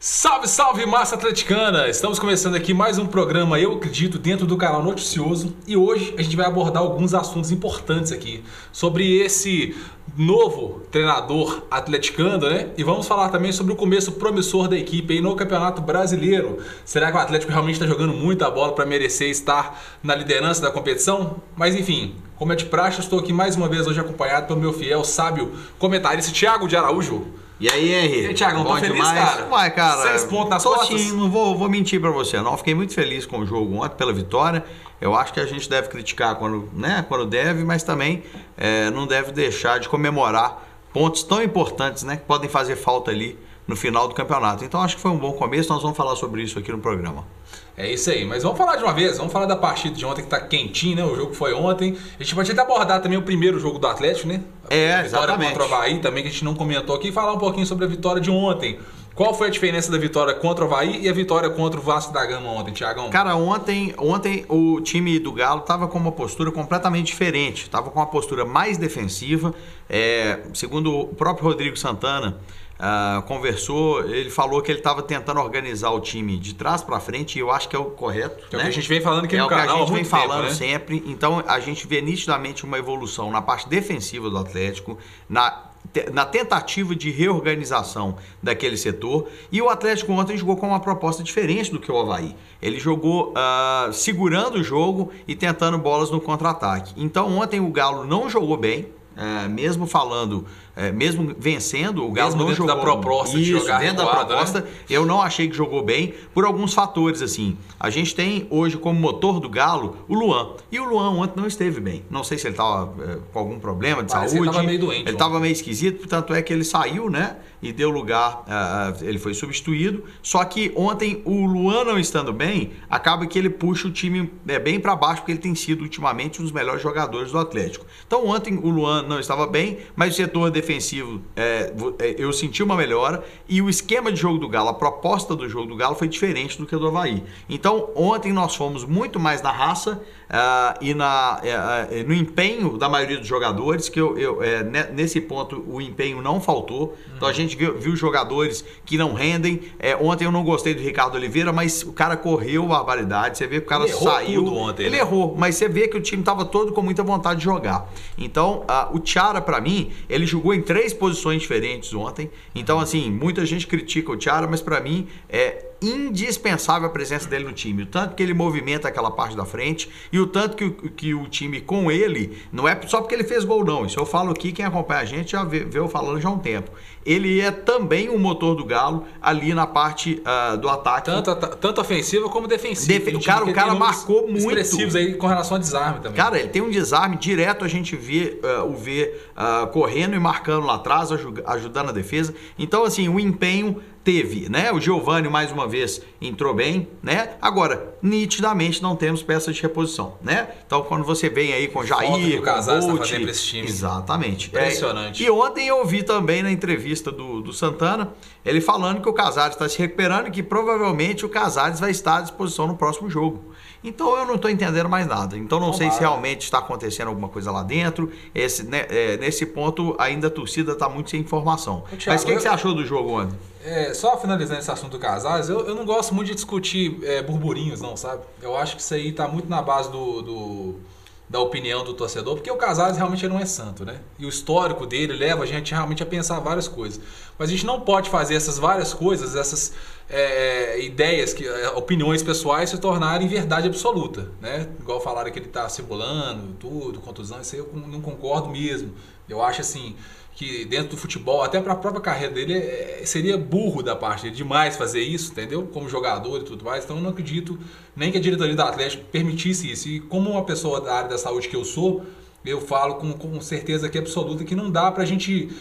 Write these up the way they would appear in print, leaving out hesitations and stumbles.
Salve, salve, massa atleticana! Estamos começando aqui mais um programa, eu acredito, dentro do canal Noticioso. E hoje a gente vai abordar alguns assuntos importantes aqui sobre esse novo treinador atleticano, né? E vamos falar também sobre o começo promissor da equipe aí no Campeonato Brasileiro. Será que o Atlético realmente está jogando muita bola para merecer estar na liderança da competição? Mas enfim, como é de praxe, eu estou aqui mais uma vez hoje acompanhado pelo meu fiel, sábio comentarista Thiago de Araújo. E aí, Henrique? E aí, Thiago, tô feliz, demais? cara? Uai, cara. 6 pontos nas costas? Sim, não vou mentir pra você, não. Fiquei muito feliz com o jogo ontem, pela vitória. Eu acho que a gente deve criticar quando deve, mas também não deve deixar de comemorar pontos tão importantes, né, que podem fazer falta ali no final do campeonato. Então, acho que foi um bom começo. Nós vamos falar sobre isso aqui no programa. É isso aí, mas vamos falar de uma vez, vamos falar da partida de ontem que tá quentinho, né? O jogo foi ontem. A gente pode até abordar também o primeiro jogo do Atlético, né? A vitória exatamente. contra o Avaí também, que a gente não comentou aqui, e falar um pouquinho sobre a vitória de ontem. Qual foi a diferença da vitória contra o Avaí e a vitória contra o Vasco da Gama ontem, Thiagão? Cara, ontem o time do Galo estava com uma postura completamente diferente. Estava com uma postura mais defensiva. Segundo o próprio Rodrigo Santana, conversou, ele falou que ele estava tentando organizar o time de trás para frente, e eu acho que é o correto. É, né? o que a gente vem falando aqui no canal, é o que a gente vem falando tempo, né? sempre. Então a gente vê nitidamente uma evolução na parte defensiva do Atlético, na tentativa de reorganização daquele setor. E o Atlético ontem jogou com uma proposta diferente do que o Avaí. Ele jogou segurando o jogo e tentando bolas no contra-ataque. Então ontem o Galo não jogou bem. Mesmo vencendo, o Galo não jogou da proposta de jogar dentro da proposta, né? Eu não achei que jogou bem por alguns fatores assim. A gente tem hoje como motor do Galo o Luan, e o Luan ontem não esteve bem. Não sei se ele estava com algum problema de saúde. Ele estava meio doente. Ele estava meio esquisito, tanto é que ele saiu, né? E deu lugar, ele foi substituído. Só que ontem o Luan não estando bem, acaba que ele puxa o time bem para baixo, porque ele tem sido ultimamente um dos melhores jogadores do Atlético. Então ontem o Luan não estava bem, mas o setor defensivo eu senti uma melhora, e o esquema de jogo do Galo, a proposta do jogo do Galo foi diferente do que a do Avaí. Então ontem nós fomos muito mais na raça e no empenho da maioria dos jogadores, que nesse ponto o empenho não faltou. Então a gente viu jogadores que não rendem. Ontem eu não gostei do Ricardo Oliveira, mas o cara correu barbaridade. Você vê que o cara saiu. Tudo ontem, ele né? errou, mas você vê que o time estava todo com muita vontade de jogar. Então o Thiara, para mim, ele jogou em 3 posições diferentes ontem. Então, assim, muita gente critica o Thiara, mas para mim é indispensável a presença dele no time. O tanto que ele movimenta aquela parte da frente, e o tanto que o time com ele, não é só porque ele fez gol, não. Isso eu falo aqui, quem acompanha a gente já vê eu falando já há um tempo. Ele é também o motor do Galo ali na parte do ataque. Tanto ofensiva como defensiva. O cara marcou muito. Expressivos aí com relação a desarme também. Cara, ele tem um desarme direto, a gente vê correndo e marcando lá atrás, ajudando a defesa. Então, assim, o empenho teve, né? O Giovani, mais uma vez, entrou bem, né? Agora, nitidamente não temos peças de reposição, né? Então, quando você vem aí com Jair, o Casares com tá Bolt, fazendo pra esse time. Exatamente. Impressionante. E ontem eu ouvi também na entrevista do Santana, ele falando que o Casares está se recuperando e que provavelmente o Casares vai estar à disposição no próximo jogo. Então eu não estou entendendo mais nada. Então não sei se realmente está acontecendo alguma coisa lá dentro. Nesse ponto ainda a torcida está muito sem informação. Thiago, mas o que você achou do jogo ontem? Só finalizando esse assunto do Casares, eu não gosto muito de discutir burburinhos, não, sabe? Eu acho que isso aí está muito na base da opinião do torcedor, porque o Casares realmente não é santo, né? E o histórico dele leva a gente realmente a pensar várias coisas. Mas a gente não pode fazer essas várias coisas, essas ideias, opiniões pessoais se tornarem verdade absoluta, né? Igual falaram que ele está simulando tudo, contusão, isso aí eu não concordo mesmo. Eu acho assim que dentro do futebol, até para a própria carreira dele, seria burro da parte dele demais fazer isso, entendeu? Como jogador e tudo mais. Então eu não acredito nem que a diretoria do Atlético permitisse isso. E como uma pessoa da área da saúde que eu sou, eu falo com certeza aqui absoluta que não dá pra gente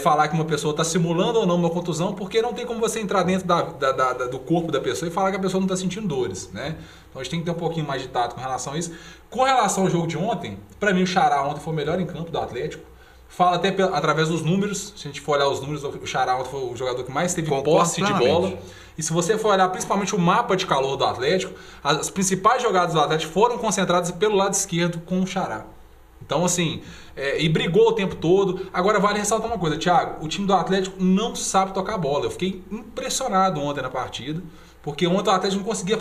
falar que uma pessoa está simulando ou não uma contusão, porque não tem como você entrar dentro do corpo da pessoa e falar que a pessoa não está sentindo dores, né? Então a gente tem que ter um pouquinho mais de tato com relação a isso. Com relação ao jogo de ontem, para mim o Xará ontem foi o melhor em campo do Atlético. Fala até através dos números, se a gente for olhar os números, o Xará ontem foi o jogador que mais teve posse de bola. E se você for olhar principalmente o mapa de calor do Atlético, as principais jogadas do Atlético foram concentradas pelo lado esquerdo com o Xará. Então, assim, e brigou o tempo todo. Agora, vale ressaltar uma coisa, Thiago, o time do Atlético não sabe tocar bola. Eu fiquei impressionado ontem na partida, porque ontem o Atlético não conseguia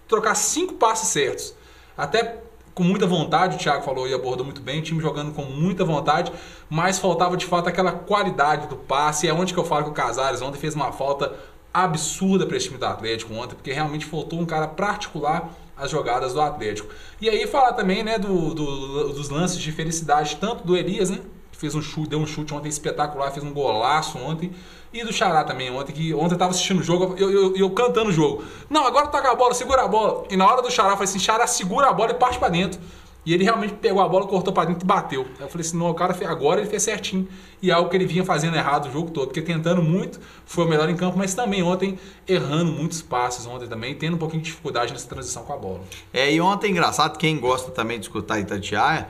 trocar 5 passes certos. Até com muita vontade, o Thiago falou e abordou muito bem, o time jogando com muita vontade, mas faltava de fato aquela qualidade do passe. É onde que eu falo que o Casares ontem fez uma falta absurda para esse time do Atlético ontem, porque realmente faltou um cara para articular as jogadas do Atlético. E aí falar também, né, dos lances de felicidade, tanto do Elias, né, que fez deu um chute ontem espetacular, fez um golaço ontem, e do Xará também ontem, que ontem eu tava assistindo o jogo, eu cantando o jogo. Não, agora toca a bola, segura a bola. E na hora do Xará, eu falei assim, Xará, segura a bola e parte pra dentro. E ele realmente pegou a bola, cortou pra dentro e bateu. Aí eu falei assim, não, o cara agora ele fez certinho. E é algo que ele vinha fazendo errado o jogo todo, porque tentando muito, foi o melhor em campo, mas também ontem errando muitos passes ontem também, tendo um pouquinho de dificuldade nessa transição com a bola. E ontem, engraçado, quem gosta também de escutar Itatiaia,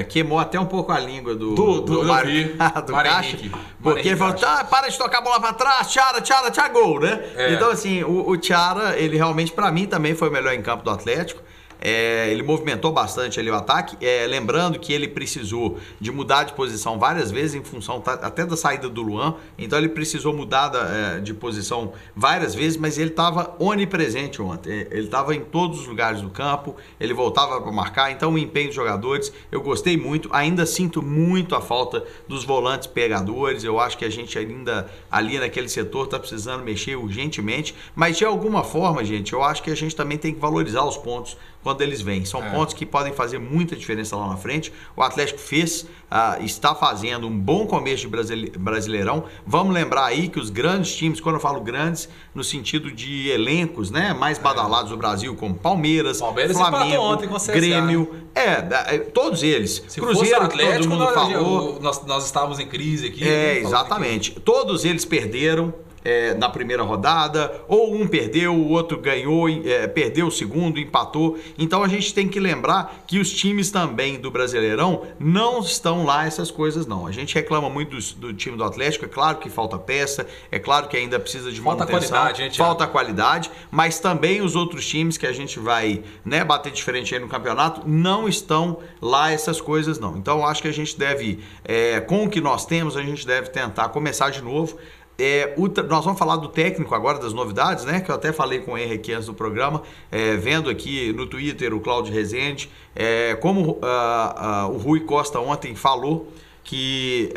queimou até um pouco a língua do Caixa, porque ele falou, para de tocar a bola pra trás, Thiara, gol, né? Então, assim, o Thiara, ele realmente, pra mim, também foi o melhor em campo do Atlético. Ele movimentou bastante ali o ataque, lembrando que ele precisou de mudar de posição várias vezes em função até da saída do Luan, então ele precisou mudar de posição várias vezes, mas ele estava onipresente ontem, ele estava em todos os lugares do campo, ele voltava para marcar, então o empenho dos jogadores, eu gostei muito, ainda sinto muito a falta dos volantes pegadores, eu acho que a gente ainda ali naquele setor está precisando mexer urgentemente, mas de alguma forma, gente, eu acho que a gente também tem que valorizar os pontos quando eles vêm. São pontos que podem fazer muita diferença lá na frente. O Atlético está fazendo um bom começo de Brasileirão. Vamos lembrar aí que os grandes times, quando eu falo grandes, no sentido de elencos, né, mais badalados do Brasil, como Palmeiras Flamengo, ontem com o CSA, Grêmio, todos eles. Se Cruzeiro, Atlético, todo mundo falou. Nós estávamos em crise aqui. Exatamente. Todos eles perderam na primeira rodada, ou um perdeu, o outro ganhou, perdeu o segundo, empatou. Então a gente tem que lembrar que os times também do Brasileirão não estão lá essas coisas não. A gente reclama muito do time do Atlético, é claro que falta peça, é claro que ainda precisa de manutenção, falta qualidade, mas também os outros times que a gente vai, né, bater diferente aí no campeonato, não estão lá essas coisas não. Então eu acho que a gente deve, com o que nós temos, a gente deve tentar começar de novo. Nós vamos falar do técnico agora, das novidades, né? Que eu até falei com ele aqui antes do programa, vendo aqui no Twitter o Cláudio Rezende, como o Rui Costa ontem falou que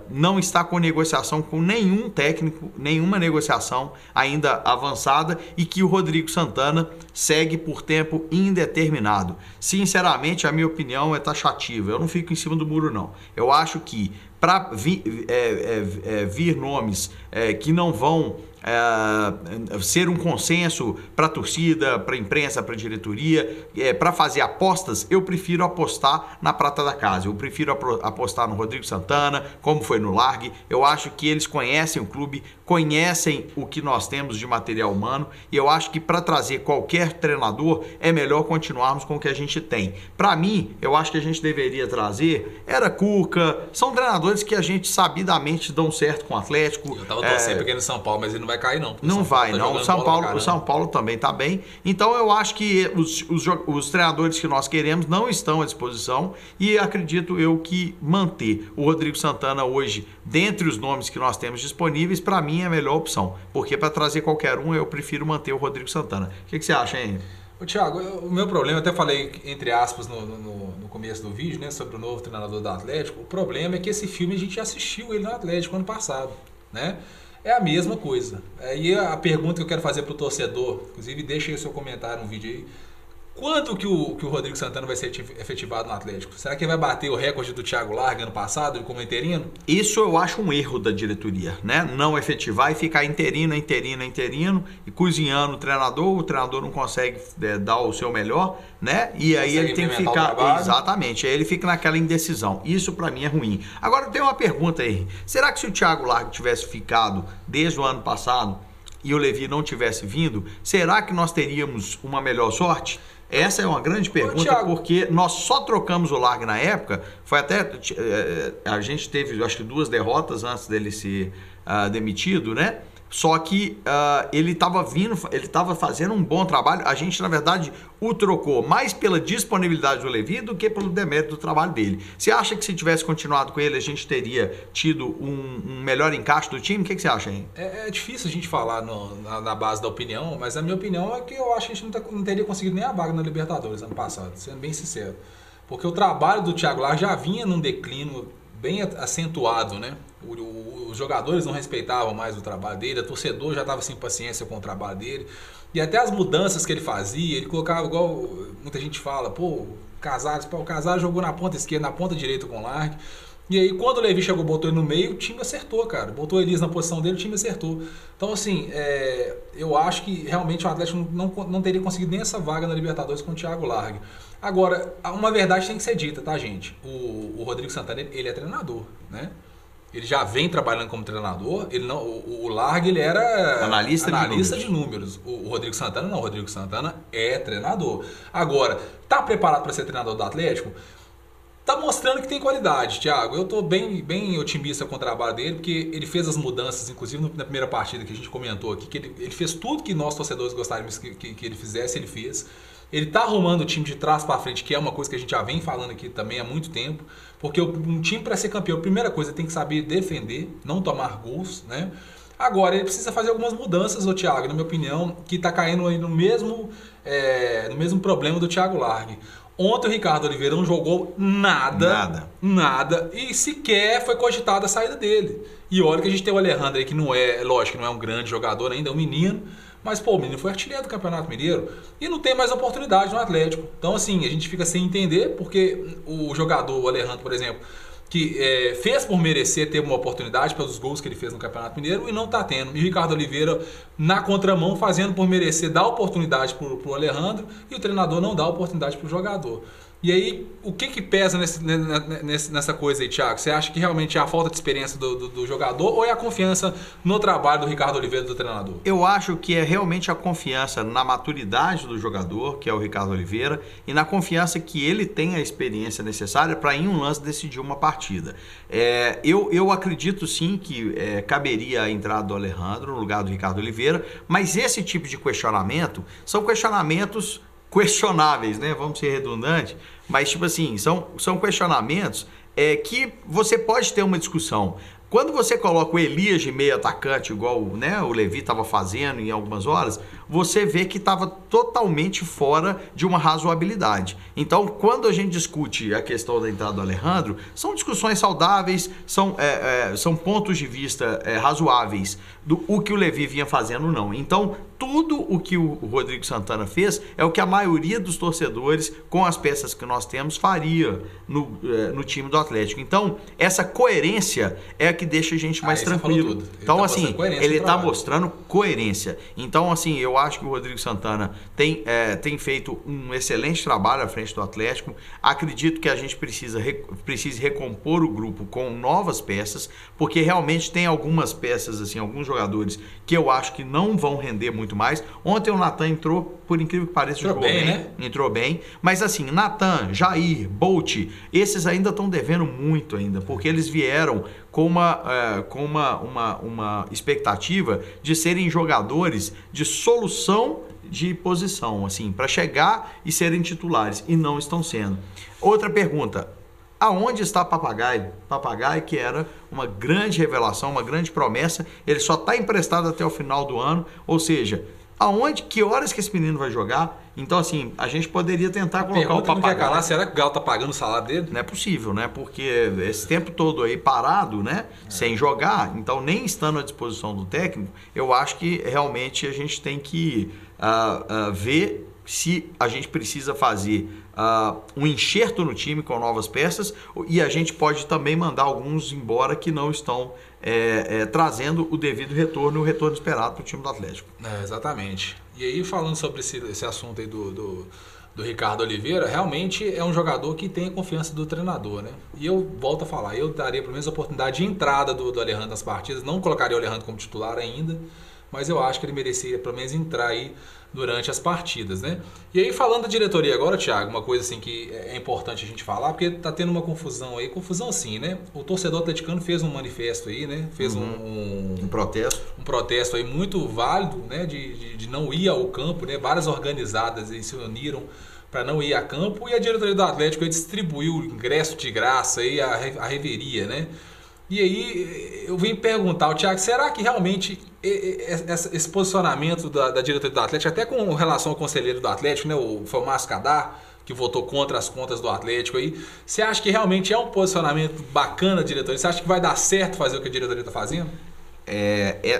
não está com negociação com nenhum técnico, nenhuma negociação ainda avançada e que o Rodrigo Santana segue por tempo indeterminado. Sinceramente, a minha opinião é taxativa, eu não fico em cima do muro não. Eu acho que para vir nomes que não vão ser um consenso para a torcida, para a imprensa, para a diretoria, para fazer apostas, eu prefiro apostar na prata da casa, eu prefiro apostar no Rodrigo Santana, como foi no Largue. Eu acho que eles conhecem o clube, conhecem o que nós temos de material humano, e eu acho que para trazer qualquer treinador é melhor continuarmos com o que a gente tem. Para mim, eu acho que a gente deveria trazer Cuca, são treinadores que a gente sabidamente dão certo com o Atlético. Eu tava torcendo porque no São Paulo, mas ele não vai cair não. Não vai, não. O São Paulo também está bem. Então eu acho que os treinadores que nós queremos não estão à disposição e acredito eu que manter o Rodrigo Santana hoje, dentre os nomes que nós temos disponíveis, para mim é a melhor opção. Porque para trazer qualquer um, eu prefiro manter o Rodrigo Santana. O que você acha, hein? Thiago, o meu problema, eu até falei entre aspas no começo do vídeo, né, sobre o novo treinador do Atlético, o problema é que esse filme a gente já assistiu ele no Atlético ano passado, né? É a mesma coisa. Aí a pergunta que eu quero fazer para o torcedor, inclusive deixa aí o seu comentário no vídeo aí, quando que o Rodrigo Santana vai ser efetivado no Atlético? Será que ele vai bater o recorde do Thiago Largue ano passado, como interino? Isso eu acho um erro da diretoria, né? Não efetivar e ficar interino e cozinhando o treinador não consegue dar o seu melhor, né? E aí ele tem que ficar... Exatamente, aí ele fica naquela indecisão. Isso para mim é ruim. Agora tem uma pergunta aí. Será que se o Thiago Largue tivesse ficado desde o ano passado e o Levi não tivesse vindo, será que nós teríamos uma melhor sorte? Essa é uma grande pergunta, porque nós só trocamos o Largue na época, foi até, a gente teve, acho que 2 derrotas antes dele ser demitido, né? Só que ele estava fazendo um bom trabalho. A gente, na verdade, o trocou mais pela disponibilidade do Levi do que pelo demérito do trabalho dele. Você acha que se tivesse continuado com ele, a gente teria tido um melhor encaixe do time? O que você acha, hein? É difícil a gente falar na base da opinião, mas a minha opinião é que eu acho que a gente não teria conseguido nem a vaga na Libertadores ano passado, sendo bem sincero. Porque o trabalho do Thiago Largue já vinha num declínio bem acentuado, né? Os jogadores não respeitavam mais o trabalho dele, o torcedor já estava sem paciência com o trabalho dele. E até as mudanças que ele fazia, ele colocava, igual muita gente fala, o Casares jogou na ponta esquerda, na ponta direita com o Largue. E aí, quando o Levi chegou, botou ele no meio, o time acertou, cara. Botou o Elias na posição dele, o time acertou. Então, assim, eu acho que realmente o Atlético não teria conseguido nem essa vaga na Libertadores com o Thiago Largue. Agora, uma verdade tem que ser dita, tá, gente? O Rodrigo Santana, ele é treinador, né? Ele já vem trabalhando como treinador. Ele não, o Largue, ele era analista de números. O Rodrigo Santana não. O Rodrigo Santana é treinador. Agora, tá preparado para ser treinador do Atlético? Tá mostrando que tem qualidade, Thiago. Eu tô bem otimista com o trabalho dele, porque ele fez as mudanças, inclusive na primeira partida que a gente comentou aqui, que ele fez tudo que nós torcedores gostaríamos que ele fizesse, ele fez. Ele tá arrumando o time de trás para frente, que é uma coisa que a gente já vem falando aqui também há muito tempo, porque um time para ser campeão, a primeira coisa, tem que saber defender, não tomar gols, né? Agora, ele precisa fazer algumas mudanças, Thiago, na minha opinião, que tá caindo aí no mesmo problema do Thiago Largue. Ontem o Ricardo Oliveira não jogou nada, e sequer foi cogitada a saída dele. E olha que a gente tem o Alejandro aí, que não é, lógico, que não é um grande jogador ainda, é um menino, mas o menino foi artilheiro do Campeonato Mineiro e não tem mais oportunidade no Atlético. Então, assim, a gente fica sem entender, porque o jogador, o Alejandro, por exemplo, que fez por merecer ter uma oportunidade pelos gols que ele fez no Campeonato Mineiro e não está tendo. E o Ricardo Oliveira, na contramão, fazendo por merecer, dá oportunidade para o Alejandro e o treinador não dá oportunidade para o jogador. E aí, o que pesa nessa coisa aí, Thiago? Você acha que realmente é a falta de experiência do jogador ou é a confiança no trabalho do Ricardo Oliveira, do treinador? Eu acho que é realmente a confiança na maturidade do jogador, que é o Ricardo Oliveira, e na confiança que ele tem a experiência necessária para, em um lance, decidir uma partida. Eu acredito sim que caberia a entrada do Alejandro no lugar do Ricardo Oliveira, mas esse tipo de questionamento são questionamentos questionáveis, né? Vamos ser redundantes, mas tipo assim, são questionamentos que você pode ter uma discussão. Quando você coloca o Elias de meio atacante, igual, né, o Levi estava fazendo em algumas horas, você vê que estava totalmente fora de uma razoabilidade. Então, quando a gente discute a questão da entrada do Alejandro, são discussões saudáveis, são pontos de vista razoáveis do o que o Levi vinha fazendo, não. Então, tudo o que o Rodrigo Santana fez é o que a maioria dos torcedores, com as peças que nós temos, faria no time do Atlético. Então, essa coerência é a que deixa a gente mais tranquilo. Então, assim, ele está mostrando coerência. Então, assim, eu acho que o Rodrigo Santana tem feito um excelente trabalho à frente do Atlético. Acredito que a gente precise recompor o grupo com novas peças, porque realmente tem algumas peças, assim, alguns jogadores que eu acho que não vão render muito mais. Ontem o Natan entrou, por incrível que pareça, jogou bem, né? Entrou bem. Mas assim, Natan, Jair, Bolt, esses ainda estão devendo muito ainda, porque eles vieram com uma expectativa de serem jogadores de solução de posição, assim, para chegar e serem titulares, e não estão sendo. Outra pergunta: aonde está Papagaio? Papagaio, que era uma grande revelação, uma grande promessa, ele só está emprestado até o final do ano, ou seja, que horas que esse menino vai jogar? Então, assim, a gente poderia tentar colocar o Papagaio. Não quer calar, será que o Galo está pagando o salário dele? Não é possível, né? Porque esse tempo todo aí parado, né? Sem jogar, então nem estando à disposição do técnico, eu acho que realmente a gente tem que ver se a gente precisa fazer um enxerto no time com novas peças, e a gente pode também mandar alguns embora que não estão trazendo o devido retorno, o retorno esperado para o time do Atlético. Exatamente. E aí, falando sobre esse assunto aí do Ricardo Oliveira, realmente é um jogador que tem a confiança do treinador, né? E eu volto a falar, eu daria pelo menos a oportunidade de entrada do Alejandro nas partidas, não colocaria o Alejandro como titular ainda, mas eu acho que ele merecia pelo menos entrar aí durante as partidas, né? E aí, falando da diretoria agora, Thiago, uma coisa assim que é importante a gente falar, porque tá tendo uma confusão aí, confusão assim, né? O torcedor atleticano fez um manifesto aí, né? Fez um protesto. protesto aí muito válido, né, de não ir ao campo, né, várias organizadas aí se uniram para não ir a campo, e a diretoria do Atlético aí distribuiu ingresso de graça aí, a reveria, né? E aí eu vim perguntar, Thiago, será que realmente esse posicionamento da diretoria do Atlético, até com relação ao conselheiro do Atlético, né, foi o Márcio Cadar, que votou contra as contas do Atlético aí, você acha que realmente é um posicionamento bacana da diretoria? Você acha que vai dar certo fazer o que a diretoria está fazendo?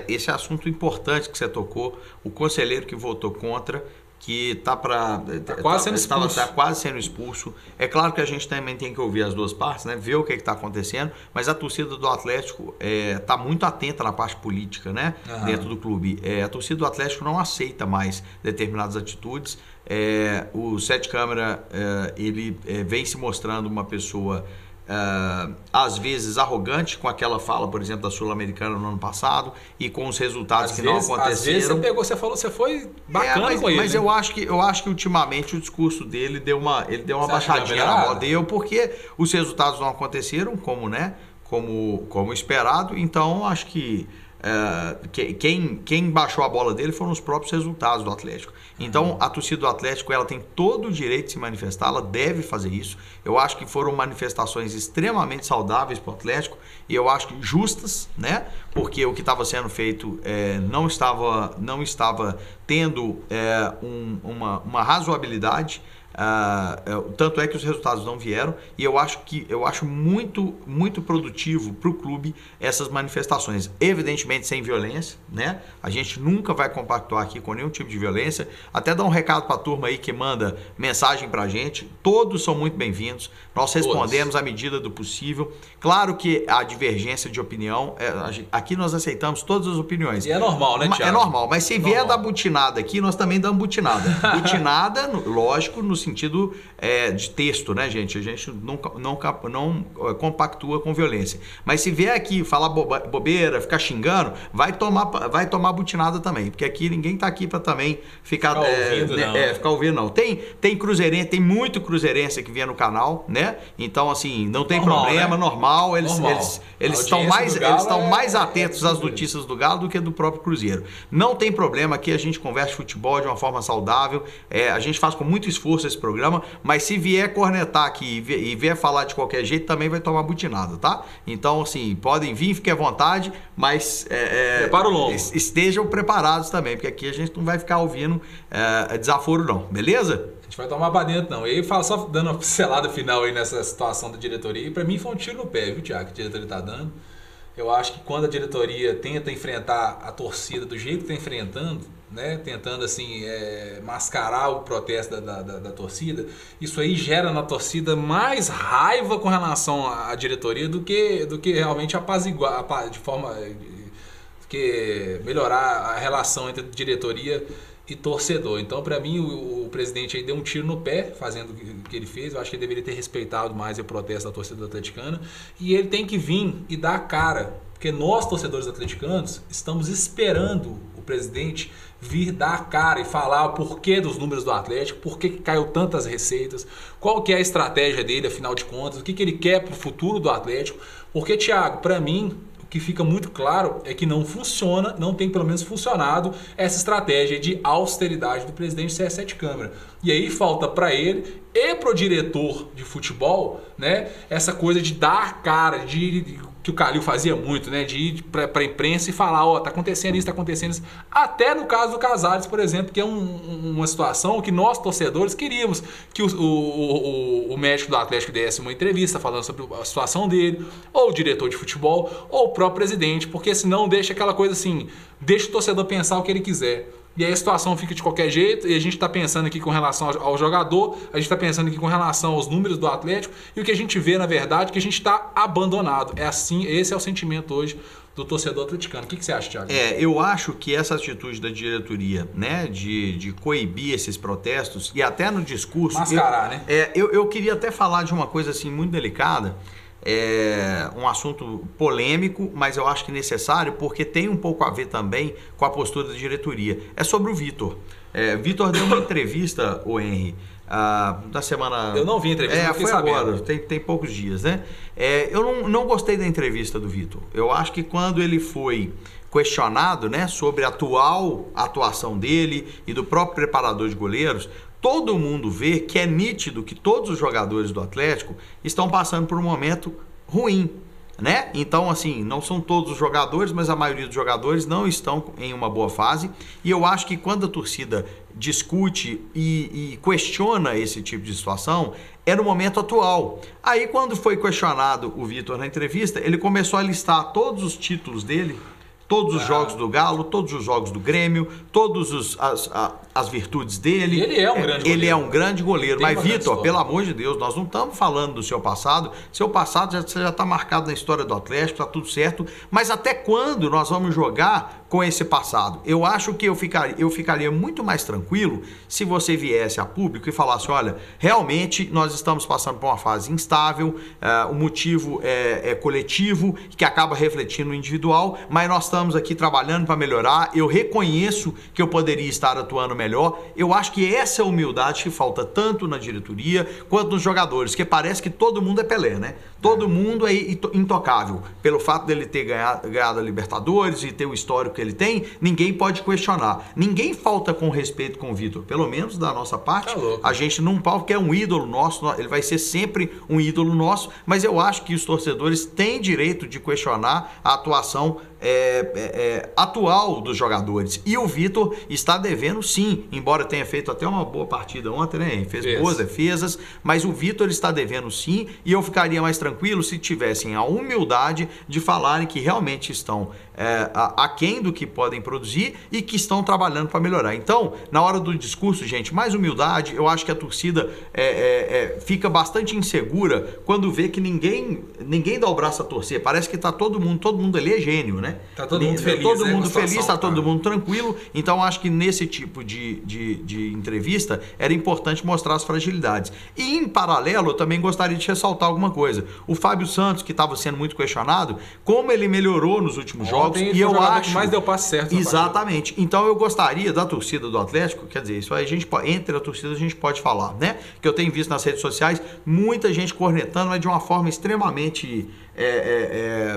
Esse assunto importante que você tocou, o conselheiro que votou contra, que está quase sendo expulso. É claro que a gente também tem que ouvir as duas partes, né? Ver o que está acontecendo, mas a torcida do Atlético está muito atenta na parte política, né? Dentro do clube. A torcida do Atlético não aceita mais determinadas atitudes. O Sete Câmara ele vem se mostrando uma pessoa às vezes arrogante, com aquela fala, por exemplo, da Sul-Americana no ano passado, e com os resultados que não aconteceram. Às vezes você foi bacana com ele. Mas né? eu acho que ultimamente o discurso dele deu uma baixadinha na bola. Deu porque os resultados não aconteceram como esperado. Então acho que quem baixou a bola dele foram os próprios resultados do Atlético. Então a torcida do Atlético ela tem todo o direito de se manifestar, ela deve fazer isso. Eu acho que foram manifestações extremamente saudáveis para o Atlético e eu acho que justas, né? Porque o que estava sendo feito não estava tendo uma razoabilidade. Tanto é que os resultados não vieram e eu acho muito, muito produtivo para o clube essas manifestações, evidentemente sem violência, né? A gente nunca vai compactuar aqui com nenhum tipo de violência. Até dar um recado para a turma aí que manda mensagem para a gente, todos são muito bem-vindos, nós respondemos à medida do possível. Claro que a divergência de opinião, aqui nós aceitamos todas as opiniões. E é normal, né, Thiago? É normal, mas se vier da butinada aqui, nós também damos butinada. Butinada, lógico, no sentido de texto, né, gente? A gente não compactua com violência. Mas se vier aqui falar bobeira, ficar xingando, vai tomar butinada também. Porque aqui ninguém tá aqui para também ficar ouvindo, não. Tem cruzeirense, tem muito cruzeirense que vem no canal, né? Então, assim, não tem problema, né? Normal. Eles estão mais atentos às notícias do Galo do que do próprio Cruzeiro. Não tem problema, aqui a gente conversa de futebol de uma forma saudável. A gente faz com muito esforço esse programa, mas se vier cornetar aqui e vier falar de qualquer jeito, também vai tomar butinada, tá? Então, assim, podem vir, fiquem à vontade, mas prepara o lombo. Estejam preparados também, porque aqui a gente não vai ficar ouvindo desaforo não, beleza? A gente vai tomar pra dentro, não. E aí, só dando uma pincelada final aí nessa situação da diretoria, e pra mim foi um tiro no pé, viu, Thiago, que a diretoria tá dando. Eu acho que quando a diretoria tenta enfrentar a torcida do jeito que está enfrentando, né, tentando assim mascarar o protesto da torcida, isso aí gera na torcida mais raiva com relação à diretoria do que realmente apaziguar, de forma que melhorar a relação entre diretoria e torcedor. Então, para mim, o presidente aí deu um tiro no pé fazendo o que ele fez. Eu acho que ele deveria ter respeitado mais o protesto da torcida atleticana. E ele tem que vir e dar a cara, porque nós, torcedores atleticanos, estamos esperando o presidente vir dar a cara e falar o porquê dos números do Atlético, por que caiu tantas receitas, qual que é a estratégia dele, afinal de contas, o que ele quer para o futuro do Atlético. Porque, Thiago, para mim, o que fica muito claro é que não funciona, não tem pelo menos funcionado essa estratégia de austeridade do presidente Sete Câmara. E aí falta para ele e para o diretor de futebol, né, essa coisa de dar cara, que o Calil fazia muito, né, de ir para a imprensa e falar, tá acontecendo isso, tá acontecendo isso. Até no caso do Casares, por exemplo, que é uma situação que nós, torcedores, queríamos que o médico do Atlético desse uma entrevista falando sobre a situação dele, ou o diretor de futebol, ou o próprio presidente, porque senão deixa aquela coisa assim, deixa o torcedor pensar o que ele quiser. E aí a situação fica de qualquer jeito, e a gente está pensando aqui com relação ao jogador, a gente está pensando aqui com relação aos números do Atlético, e o que a gente vê, na verdade, é que a gente está abandonado. É assim, esse é o sentimento hoje do torcedor atleticano. O que você acha, Thiago? Eu acho que essa atitude da diretoria, né, de coibir esses protestos, e até no discurso... Mascarar, né? Eu queria até falar de uma coisa assim muito delicada. é um assunto polêmico, mas eu acho que necessário, porque tem um pouco a ver também com a postura da diretoria. É sobre o Vitor. Vitor deu uma entrevista, o Henry, na semana... Eu não vi a entrevista, foi agora, tem poucos dias, né? Eu não gostei da entrevista do Vitor. Eu acho que quando ele foi questionado, né, sobre a atual atuação dele e do próprio preparador de goleiros, todo mundo vê que é nítido que todos os jogadores do Atlético estão passando por um momento ruim, né? Então, assim, não são todos os jogadores, mas a maioria dos jogadores não estão em uma boa fase. E eu acho que quando a torcida discute e questiona esse tipo de situação, é no momento atual. Aí, quando foi questionado o Vitor na entrevista, ele começou a listar todos os títulos dele, todos os jogos do Galo, todos os jogos do Grêmio, todas as virtudes dele. E ele é um grande goleiro. Ele é um grande goleiro. Tem Mas, Vitor, pelo amor de Deus, nós não estamos falando do seu passado. Seu passado já está marcado na história do Atlético, está tudo certo. Mas até quando nós vamos jogar com esse passado? Eu acho que eu ficaria muito mais tranquilo se você viesse a público e falasse, olha, realmente nós estamos passando por uma fase instável, o motivo é coletivo, que acaba refletindo no individual, mas nós estamos aqui trabalhando para melhorar. Eu reconheço que eu poderia estar atuando melhor. Eu acho que essa é a humildade que falta tanto na diretoria quanto nos jogadores, que parece que todo mundo é Pelé, né? Todo mundo é intocável. Pelo fato dele ter ganhado a Libertadores e ter o histórico que ele tem, ninguém pode questionar. Ninguém falta com respeito com o Vitor. Pelo menos da nossa parte, a gente não porque é um ídolo nosso, ele vai ser sempre um ídolo nosso, mas eu acho que os torcedores têm direito de questionar a atuação atual dos jogadores. E o Vitor está devendo sim, embora tenha feito até uma boa partida ontem, né? Fez boas defesas, mas o Vitor está devendo sim, e eu ficaria mais tranquilo se tivessem a humildade de falarem que realmente estão aquém do que podem produzir e que estão trabalhando para melhorar. Então, na hora do discurso, gente, mais humildade. Eu acho que a torcida fica bastante insegura quando vê que ninguém dá o braço a torcer. Parece que tá todo mundo ali é gênio, né? Tá todo mundo feliz. Todo mundo feliz, tá todo mundo tranquilo. Então, acho que nesse tipo de entrevista era importante mostrar as fragilidades. E, em paralelo, eu também gostaria de ressaltar alguma coisa. O Fábio Santos, que estava sendo muito questionado, como ele melhorou nos últimos jogos, e eu acho que mais deu passe certo. Exatamente. Então eu gostaria da torcida do Atlético, quer dizer, isso aí entre a torcida a gente pode falar, né? Que eu tenho visto nas redes sociais muita gente cornetando, mas de uma forma extremamente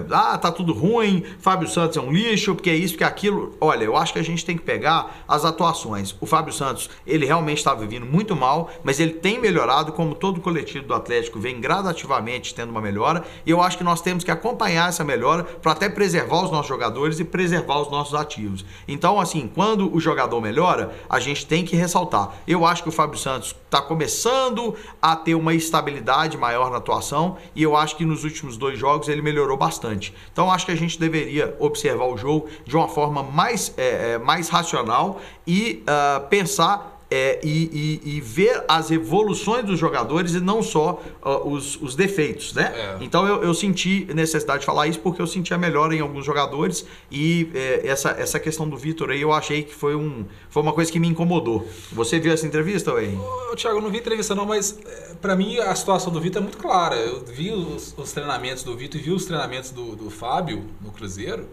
tá tudo ruim, Fábio Santos é um lixo, porque é isso, porque é aquilo. Olha, eu acho que a gente tem que pegar as atuações. O Fábio Santos, ele realmente estava vindo muito mal, mas ele tem melhorado, como todo o coletivo do Atlético vem gradativamente tendo uma melhora, e eu acho que nós temos que acompanhar essa melhora para até preservar os nossos jogadores e preservar os nossos ativos. Então, assim, quando o jogador melhora, a gente tem que ressaltar. Eu acho que o Fábio Santos está começando a ter uma estabilidade maior na atuação, e eu acho que nos últimos 2 jogos ele melhorou bastante. Então acho que a gente deveria observar o jogo de uma forma mais racional e pensar e ver as evoluções dos jogadores e não só os defeitos, né? Então eu senti necessidade de falar isso porque eu senti a melhora em alguns jogadores e essa questão do Vitor aí eu achei que foi uma coisa que me incomodou. Você viu essa entrevista, Wayne? Thiago, eu não vi entrevista não, mas para mim a situação do Vitor é muito clara. Eu vi os treinamentos do Vitor e vi os treinamentos do Fábio no Cruzeiro.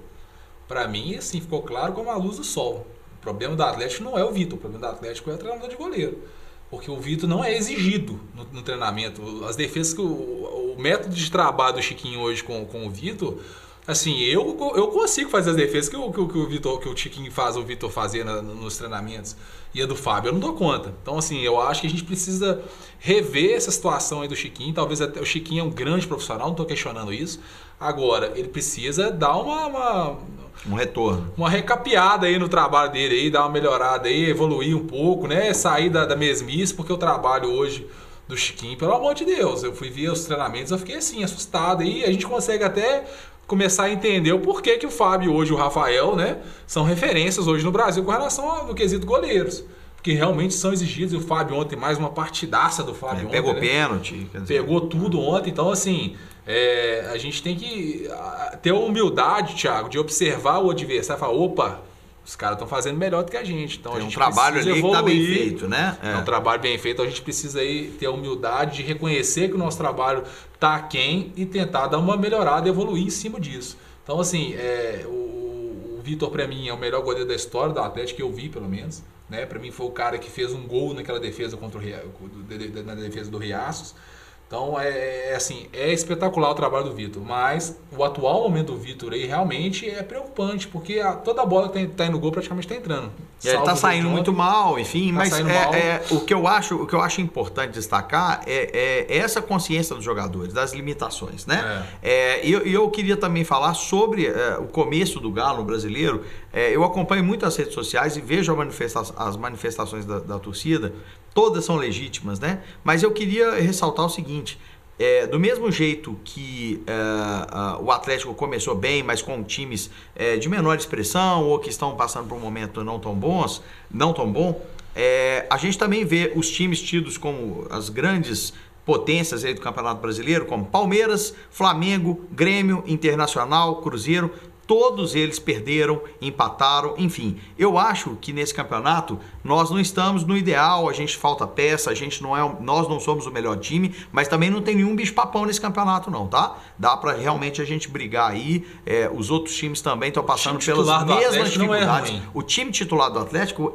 Para mim, assim, ficou claro como a luz do sol. O problema do Atlético não é o Vitor, o problema do Atlético é o treinador de goleiro. Porque o Vitor não é exigido no treinamento. As defesas que o método de trabalho do Chiquinho hoje com o Vitor, assim, eu consigo fazer as defesas que o Chiquinho faz, o Vitor fazia nos treinamentos. E a do Fábio eu não dou conta. Então, assim, eu acho que a gente precisa rever essa situação aí do Chiquinho. Talvez até o Chiquinho é um grande profissional, não estou questionando isso. Agora, ele precisa dar um retorno, uma recapeada aí no trabalho dele aí, dar uma melhorada aí, evoluir um pouco, né? Sair da mesmice, porque o trabalho hoje do Chiquinho, pelo amor de Deus, eu fui ver os treinamentos, eu fiquei assim, assustado, e a gente consegue até começar a entender o porquê que o Fábio hoje e o Rafael, né, são referências hoje no Brasil com relação ao quesito goleiros. Que realmente são exigidos, e o Fábio ontem, mais uma partidaça do Fábio ontem. Pegou pênalti. Quer dizer, pegou tudo ontem, então assim, a gente tem que ter a humildade, Thiago, de observar o adversário e falar, opa, Os caras estão fazendo melhor do que a gente. Então Tem a gente um trabalho ali que está bem evoluir. feito, né? É um trabalho bem feito, então a gente precisa aí ter a humildade de reconhecer que o nosso trabalho está aquém e tentar dar uma melhorada e evoluir em cima disso. Então, assim, o Vitor, para mim, é o melhor goleiro da história do Atlético, que eu vi, pelo menos. Né? Para mim, foi o cara que fez um gol naquela defesa contra na defesa do Riascos. Então, é espetacular o trabalho do Vitor, mas o atual momento do Vitor aí realmente é preocupante, porque toda a bola que tá indo no gol praticamente está entrando. Ele está saindo muito mal, enfim, mas o que eu acho importante destacar é essa consciência dos jogadores, das limitações, né? E eu queria também falar sobre o começo do Galo brasileiro. Eu acompanho muito as redes sociais e vejo as manifestações da torcida. Todas são legítimas, né? Mas eu queria ressaltar o seguinte: do mesmo jeito que o Atlético começou bem, mas com times de menor expressão ou que estão passando por um momento não tão bom, a gente também vê os times tidos como as grandes potências aí do Campeonato Brasileiro, como Palmeiras, Flamengo, Grêmio, Internacional, Cruzeiro. Todos eles perderam, empataram, enfim. Eu acho que nesse campeonato nós não estamos no ideal, a gente falta peça, nós não somos o melhor time, mas também não tem nenhum bicho-papão nesse campeonato não, tá? Dá pra realmente a gente brigar aí, os outros times também estão passando pelas mesmas dificuldades. O time titular do Atlético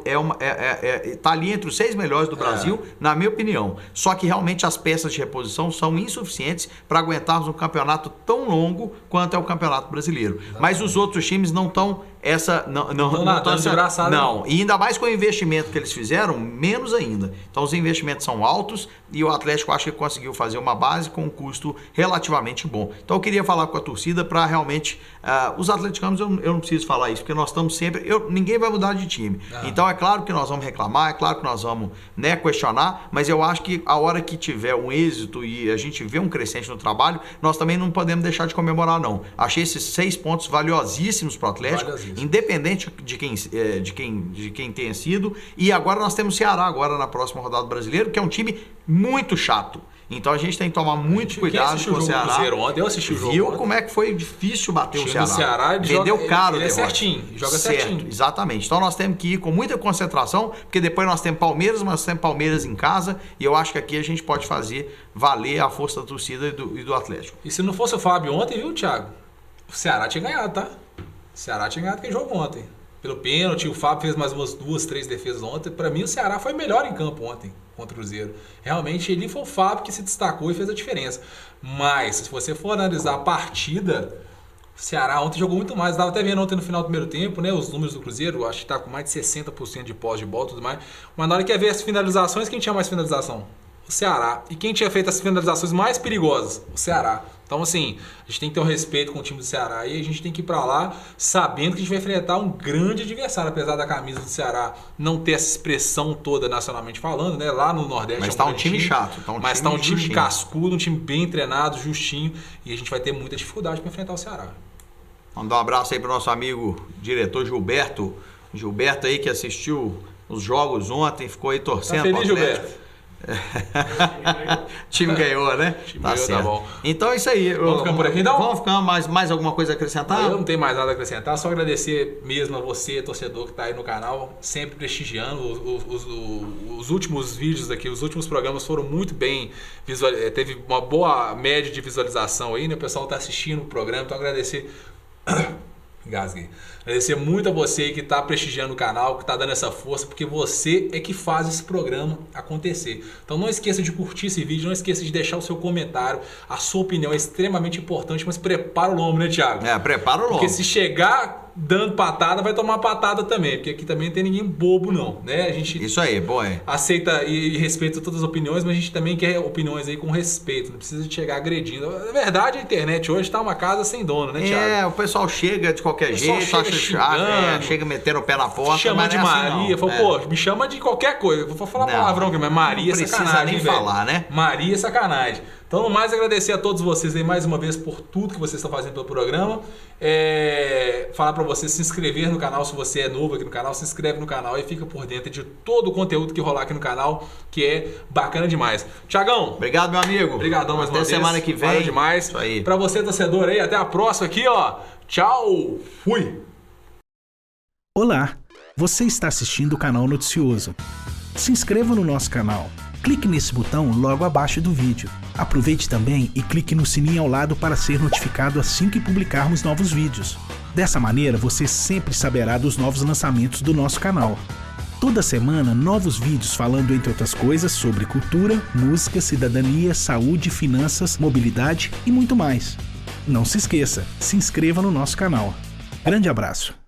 tá ali entre os 6 melhores do Brasil, na minha opinião. Só que realmente as peças de reposição são insuficientes para aguentarmos um campeonato tão longo quanto é o Campeonato Brasileiro. Exatamente. Mas os outros times não estão não, e ainda mais com o investimento que eles fizeram, menos ainda. Então os investimentos são altos e o Atlético acho que conseguiu fazer uma base com um custo relativamente bom. Então eu queria falar com a torcida para realmente os atleticanos, eu não preciso falar isso, porque nós estamos sempre, ninguém vai mudar de time. Então é claro que nós vamos reclamar, é claro que nós vamos questionar, mas eu acho que a hora que tiver um êxito e a gente vê um crescente no trabalho, nós também não podemos deixar de comemorar não. Achei esses 6 pontos valiosíssimos para o Atlético, independente de quem tenha sido. E agora nós temos o Ceará agora na próxima rodada do Brasileiro, que é um time muito chato. Então a gente tem que tomar muito cuidado com o Ceará. Eu assisti o jogo. Viu como é que foi difícil bater o Ceará? Ceará vendeu caro. Ele é certinho, joga certinho. Exatamente. Então nós temos que ir com muita concentração, porque depois nós temos Palmeiras, mas temos Palmeiras em casa, e eu acho que aqui a gente pode fazer valer a força da torcida e do Atlético. E se não fosse o Fábio ontem, viu, Thiago? O Ceará tinha ganhado, tá? O Ceará tinha ganhado aquele jogo ontem. Pelo pênalti, o Fábio fez mais umas 2, 3 defesas ontem. Para mim, o Ceará foi melhor em campo ontem contra o Cruzeiro. Realmente, ele foi o Fábio que se destacou e fez a diferença. Mas, se você for analisar a partida, o Ceará ontem jogou muito mais. Estava até vendo ontem no final do primeiro tempo, né? Os números do Cruzeiro, acho que está com mais de 60% de posse de bola e tudo mais. Mas na hora que ia ver as finalizações, quem tinha mais finalização? O Ceará. E quem tinha feito as finalizações mais perigosas? O Ceará. Então, assim, a gente tem que ter um respeito com o time do Ceará e a gente tem que ir pra lá sabendo que a gente vai enfrentar um grande adversário, apesar da camisa do Ceará não ter essa expressão toda nacionalmente falando, né? Lá no Nordeste mas tá um time chato. Mas tá um time cascudo, um time bem treinado, justinho, e a gente vai ter muita dificuldade para enfrentar o Ceará. Mandar um abraço aí pro nosso amigo diretor Gilberto. Gilberto aí que assistiu os jogos ontem, ficou aí torcendo. Tá feliz, Gilberto? O time ganhou, né? O time ganhou, tá bom. Então é isso aí. Vamos ficando por aqui, então? Vamos ficar mais alguma coisa a acrescentar? Eu não tenho mais nada a acrescentar, só agradecer mesmo a você, torcedor que está aí no canal, sempre prestigiando. Os últimos vídeos aqui, os últimos programas foram muito bem visualizados, teve uma boa média de visualização aí, né? O pessoal está assistindo o programa, então agradecer. Engasguei. Agradecer muito a você que está prestigiando o canal, que está dando essa força, porque você é que faz esse programa acontecer. Então não esqueça de curtir esse vídeo, não esqueça de deixar o seu comentário. A sua opinião é extremamente importante, mas prepara o lombo, né, Thiago? Prepara o lombo. Porque se chegar dando patada, vai tomar patada também, porque aqui também não tem ninguém bobo não, né? A gente isso aí, bom, aceita e respeita todas as opiniões, mas a gente também quer opiniões aí com respeito, não precisa de chegar agredindo. Na verdade, a internet hoje tá uma casa sem dono, né, Thiago? O pessoal chega de qualquer jeito, chega metendo o pé na porta, chama de Maria, fala, pô, me chama de qualquer coisa, vou falar palavrão aqui, mas Maria é sacanagem, não precisa nem falar, né? Maria é sacanagem. Então, no mais, agradecer a todos vocês aí mais uma vez por tudo que vocês estão fazendo pelo programa. Falar para você se inscrever no canal, se você é novo aqui no canal, se inscreve no canal e fica por dentro de todo o conteúdo que rolar aqui no canal, que é bacana demais. Thiagão. Obrigado, meu amigo. Obrigadão mais uma vez. Até semana que vem. Valeu demais. Isso aí. Para você, torcedor aí, até a próxima aqui, ó. Tchau. Fui. Olá. Você está assistindo o canal Noticioso. Se inscreva no nosso canal. Clique nesse botão logo abaixo do vídeo. Aproveite também e clique no sininho ao lado para ser notificado assim que publicarmos novos vídeos. Dessa maneira, você sempre saberá dos novos lançamentos do nosso canal. Toda semana, novos vídeos falando, entre outras coisas, sobre cultura, música, cidadania, saúde, finanças, mobilidade e muito mais. Não se esqueça, se inscreva no nosso canal. Grande abraço!